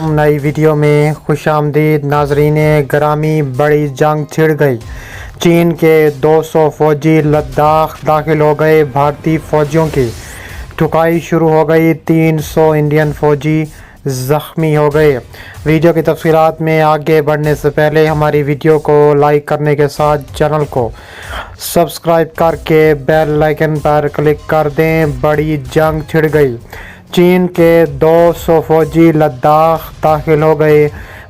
नई वीडियो में खुशामदीद नाजरीन गरामी। बड़ी जंग छिड़ गई। चीन के 200 फौजी लद्दाख दाखिल हो गए। भारतीय फौजियों की ठुकाई शुरू हो गई। 300 इंडियन फौजी ज़ख्मी हो गए। वीडियो की तफसीलात में आगे बढ़ने से पहले हमारी वीडियो को लाइक करने के साथ चैनल को सब्सक्राइब करके बेल आइकन पर क्लिक कर दें। बड़ी जंग छिड़ गई। चीन के 200 फौजी लद्दाख दाखिल हो गए।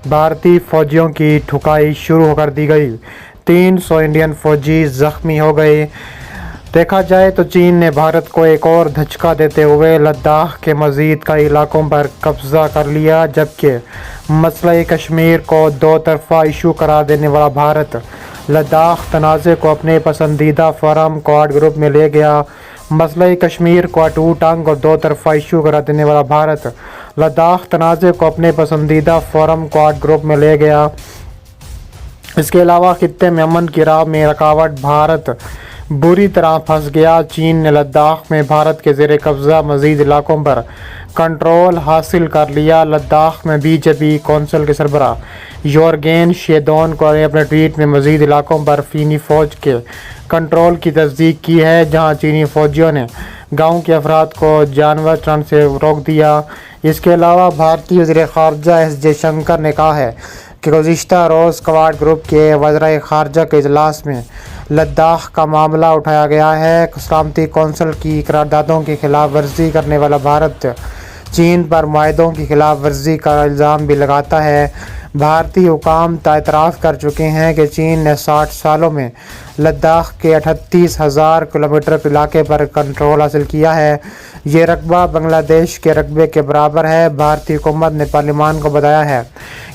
भारतीय फौजियों की ठुकाई शुरू कर दी गई। 300 इंडियन फौजी ज़ख्मी हो गए। देखा जाए तो चीन ने भारत को एक और धचका देते हुए लद्दाख के मज़ीद कई इलाकों पर कब्ज़ा कर लिया, जबकि मसला कश्मीर को दो तरफ़ा इशू करार देने वाला भारत लद्दाख तनाज़े को अपने पसंदीदा फोरम क्वाड ग्रुप में ले गया। मसला कश्मीर को अटूट अंग और दो तरफ़ा इशू करार देने वाला भारत लद्दाख तनाज़े को अपने पसंदीदा फोरम क्वाड ग्रुप में ले गया। इसके अलावा खित्ते में अमन की राह में रुकावट भारत बुरी तरह फंस गया। चीन ने लद्दाख में भारत के ज़ेर कब्ज़ा मज़ीद इलाकों पर कंट्रोल हासिल कर लिया। लद्दाख में बीजेपी कौंसिल के सरबराह योरगेन शेदोन को अपने ट्वीट में मज़ीद इलाकों पर चीनी फ़ौज के कंट्रोल की तस्दीक की है, जहां चीनी फ़ौजियों ने गाँव के अफराद को जानवर चरण से रोक दिया। इसके अलावा भारतीय वज़ीर ख़ारजा एस जयशंकर ने कहा है कि गुज़िश्ता रोज़ क्वाड ग्रुप के वज़ीर ख़ारजा के इजलास में लद्दाख का मामला उठाया गया है। सलामती कौंसिल की करारदादों की खिलाफ वर्जी करने वाला भारत चीन पर मुआहदों की खिलाफ वर्जी का इल्ज़ाम भी लगाता है। भारतीय हुकाम एतराफ़ कर चुके हैं कि चीन ने 60 सालों में लद्दाख के 38,000 किलोमीटर इलाके पर कंट्रोल हासिल किया है। ये रकबा बांग्लादेश के रकबे के बराबर है। भारतीय हुकूमत ने पार्लियामान को बताया है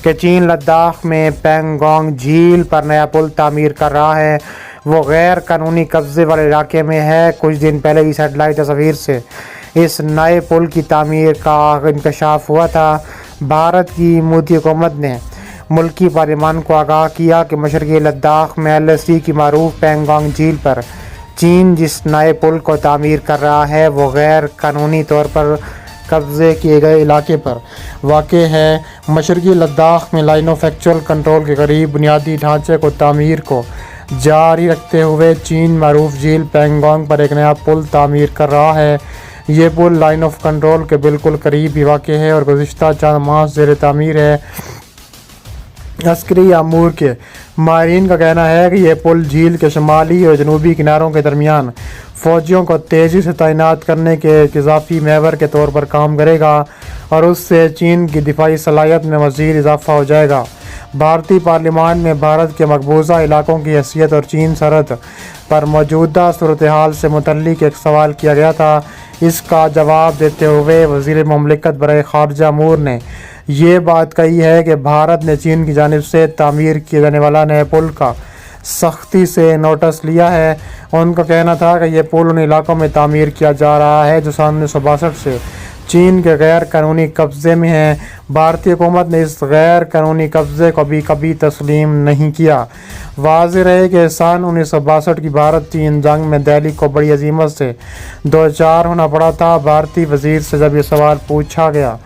कि चीन लद्दाख में पेंगोंग झील पर नया पुल तामीर कर रहा है। वो गैर कानूनी कब्जे वाले इलाके में है। कुछ दिन पहले ही सैटेलाइट तस्वीर से इस नए पुल की तामीर का इंकशाफ हुआ था। भारत की मोदी हुकूमत ने मुल्की पार्लियामान को आगाह किया कि मशरक़ी लद्दाख में LSE की मारूफ पेंगोंग झील पर चीन जिस नए पुल को तामीर कर रहा है वो गैर कानूनी तौर पर कब्ज़े किए गए इलाके पर वाक़ है। मशरक़ी लद्दाख में लाइन ऑफ एक्चुअल कंट्रोल के करीब बुनियादी ढांचे को तामीर को जारी रखते हुए चीन मारूफ झील पेंगोंग पर एक नया पुल तामीर कर रहा है। ये पुल लाइन ऑफ कंट्रोल के बिल्कुल करीब ही वाक़ है और गुज़िश्ता चंद माह ज़ेर तामीर है। अस्करी अमूर के माहिरीन का कहना है कि यह पुल झील के शुमाली और जनूबी किनारों के दरमियान फ़ौजियों को तेज़ी से तैनात करने के इजाफ़ी महवर के तौर पर काम करेगा और उससे चीन की दिफाई सलाहियत में मज़ीद इजाफ़ा हो जाएगा। भारतीय पार्लियामान में भारत के मकबूजा इलाकों की हैसियत और चीन सरहद पर मौजूदा सूरत हाल से मुतल्लिक़ एक सवाल किया गया था। इसका जवाब देते हुए वज़ीर मुमलिकत बराए ख़ारजा अमूर ने ये बात कही है कि भारत ने चीन की जानिब से तामीर किए जाने वाला नए पुल का सख्ती से नोटिस लिया है। उनका कहना था कि यह पुल उन इलाकों में तामीर किया जा रहा है जो सन 1962 से चीन के गैर कानूनी कब्ज़े में हैं। भारतीय हुकूमत ने इस गैर कानूनी कब्ज़े को भी कभी तस्लीम नहीं किया। वाज़ेह रहे कि सन 1962 की भारत चीन जंग में दिल्ली को बड़ी अजीमत से दो चार होना पड़ा था। भारतीय वज़ीर से जब ये सवाल पूछा गया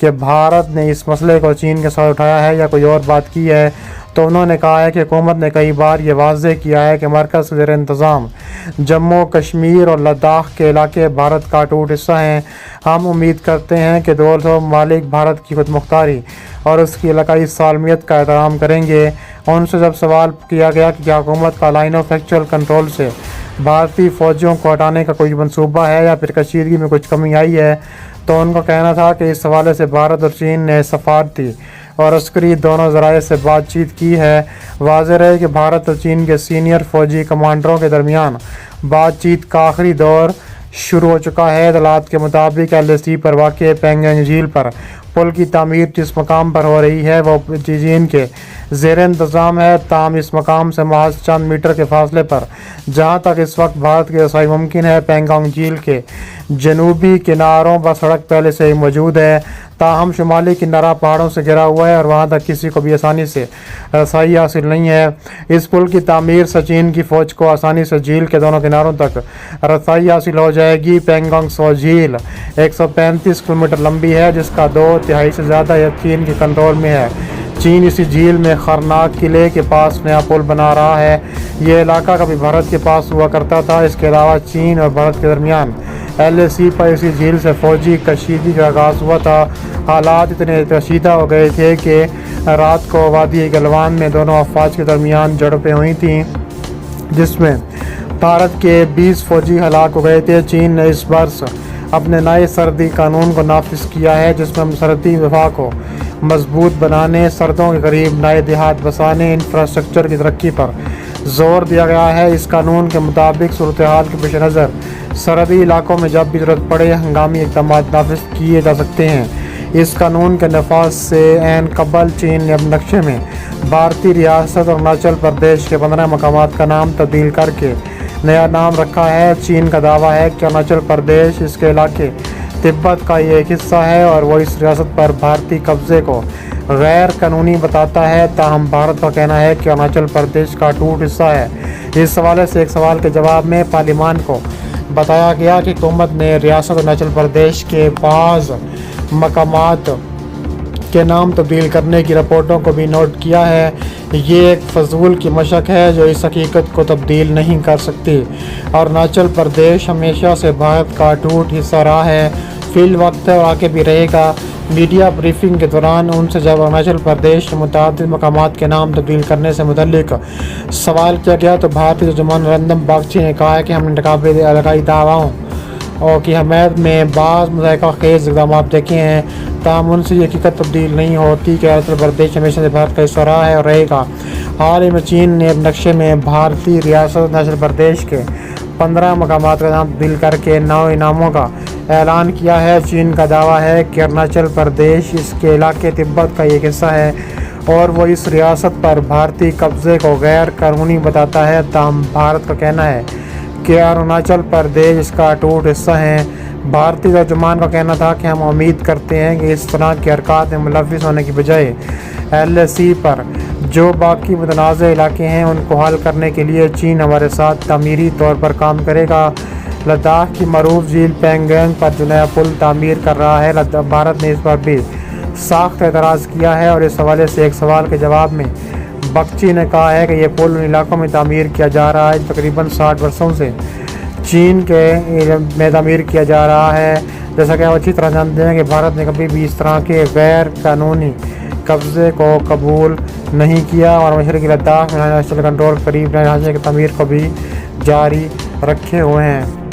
कि भारत ने इस मसले को चीन के साथ उठाया है या कोई और बात की है, तो उन्होंने कहा है कि हुकूमत ने कई बार ये वाज़ेह किया है कि मरकज़ ज़ेर इंतज़ाम जम्मू कश्मीर और लद्दाख के इलाके भारत का अटूट हिस्सा हैं। हम उम्मीद करते हैं कि दोनों ममालिक भारत की खुद मुख्तारी और उसकी इलाकाई सालमियत का एहतराम करेंगे। उनसे जब सवाल किया गया कि क्या हुकूमत का लाइन ऑफ एक्चुअल कंट्रोल से भारतीय फ़ौजियों को हटाने का कोई मनसूबा है या फिर कशीदगी में कुछ कमी आई है, तो उनका कहना था कि इस हवाले से भारत और चीन ने सफारती और अस्करी दोनों ज़राए से बातचीत की है। वाज़ेह रहे कि भारत और चीन के सीनियर फ़ौजी कमांडरों के दरमियान बातचीत का आखिरी दौर शुरू हो चुका है। इतलात के मुताबिक LSE पर वाक़ पेंगोंग झील पर पुल की तामीर जिस मकाम पर हो रही है वो चीन के ज़ेर इंतज़ाम है, ताम इस मकाम से महज चंद मीटर के फासले पर जहाँ तक इस वक्त भारत की रसाई मुमकिन है पेंगोंग झील के जनूबी किनारों पर सड़क पहले से ही मौजूद है। ताहम शुमाली किनारा पहाड़ों से घिरा हुआ है और वहां तक किसी को भी आसानी से रसाई हासिल नहीं है। इस पुल की तामीर से चीन की फौज को आसानी से झील के दोनों किनारों तक रसाई हासिल हो जाएगी। पेंगोंग त्सो झील 135 किलोमीटर लंबी है, जिसका 2/3 से ज़्यादा चीन के कंट्रोल में है। चीन इसी झील में खरनाक किले के पास नया पुल बना रहा है। ये इलाका कभी भारत के पास हुआ करता था। इसके अलावा चीन और भारत के दरमियान LAC पर इसी झील से फौजी कशीदगी का आगाज़ हुआ था। हालात इतने कशीदा हो गए थे कि रात को वादी गलवान में दोनों अफवाज के दरमियान झड़पें हुई थीं, जिसमें भारत के 20 फौजी हलाक हो गए थे। चीन ने इस वर्ष अपने नए सरहदी कानून को नाफिज किया है, जिसमें सरहदी विभाग को मजबूत बनाने, सरहदों के करीब नए देहात बसाने, इंफ्रास्ट्रक्चर की तरक्की पर जोर दिया गया है। इस कानून के मुताबिक सूरत हाल के पेश नज़र सरहदी इलाकों में जब भी जरूरत पड़े हंगामी इक़दाम नाफिज किए जा सकते हैं। इस कानून के नफाज से ऐन कबल चीन ने अपने नक्शे में भारतीय रियासत अरुणाचल प्रदेश के 15 मकामात का नाम तब्दील करके नया नाम रखा है। चीन का दावा है कि अरुणाचल प्रदेश इसके इलाके तिब्बत का ये एक हिस्सा है और वो इस रियासत पर भारतीय कब्जे को गैर कानूनी बताता है। ताहम भारत का कहना है कि अरुणाचल प्रदेश का अटूट हिस्सा है। इस हवाले से एक सवाल के जवाब में पार्लियामान को बताया गया कि हुकूमत ने रियासत अरुणाचल प्रदेश के बाज़ मकामात के नाम तब्दील करने की रिपोर्टों को भी नोट किया है। ये एक फजूल की मशक है जो इस हकीकत को तब्दील नहीं कर सकती। अरुणाचल प्रदेश हमेशा से भारत का अटूट हिस्सा रहा है, फिल वक्त है और आगे भी रहेगा। मीडिया ब्रीफिंग के दौरान उनसे जब अरुणाचल प्रदेश के मुताबिक मकामात के नाम तब्दील करने से मुतल्लिक सवाल किया गया तो भारतीय तर्जुमान रंदम बागची ने कहा है कि हमने नकाबे अलगाई दावाओं और की हमायत में बाज़ मुज़ाहिका खेज़ इक़दाम देखे हैं, ताहम उनसे ये हकीकत तब्दील नहीं होती कि अरुणाचल प्रदेश हमेशा से भारत का हिस्सा रहा है और रहेगा। हाल ही में चीन ने नक्शे में भारतीय रियासत अरुणाचल प्रदेश के 15 मकामात का नाम तब्दील करके 9 इनामों का ऐलान किया है। चीन का दावा है कि अरुणाचल प्रदेश इसके इलाके तिब्बत का एक हिस्सा है और वो इस रियासत पर भारतीय कब्जे को गैर कानूनी बताता है। ताहम भारत का कहना है कि अरुणाचल प्रदेश इसका अटूट हिस्सा है। भारतीय तर्जुमान का कहना था कि हम उम्मीद करते हैं कि इस तरह की हरकत में मुलव्विस होने की बजाय LAC पर जो बाकी मुतनाज़ इलाके हैं उनको हल करने के लिए चीन हमारे साथ तामीरी तौर पर काम करेगा। लद्दाख की मरूफ झील पेंगोंग पर जो नया पुल तामीर कर रहा है, भारत ने इस पर भी सख्त एतराज़ किया है और इस हवाले से एक सवाल के जवाब में बगची ने कहा है कि यह पुल उन इलाकों में तामीर किया जा रहा है तकरीबन 60 वर्षों से चीन के में तामीर किया जा रहा है। जैसा कि आप अच्छी तरह जानते हैं कि भारत ने कभी भी इस तरह के गैर कानूनी कब्ज़े को कबूल नहीं किया और मशरक़ी लद्दाख में नेशनल कंट्रोल करीब नए ढांचे की तामीर को भी जारी रखे हुए हैं।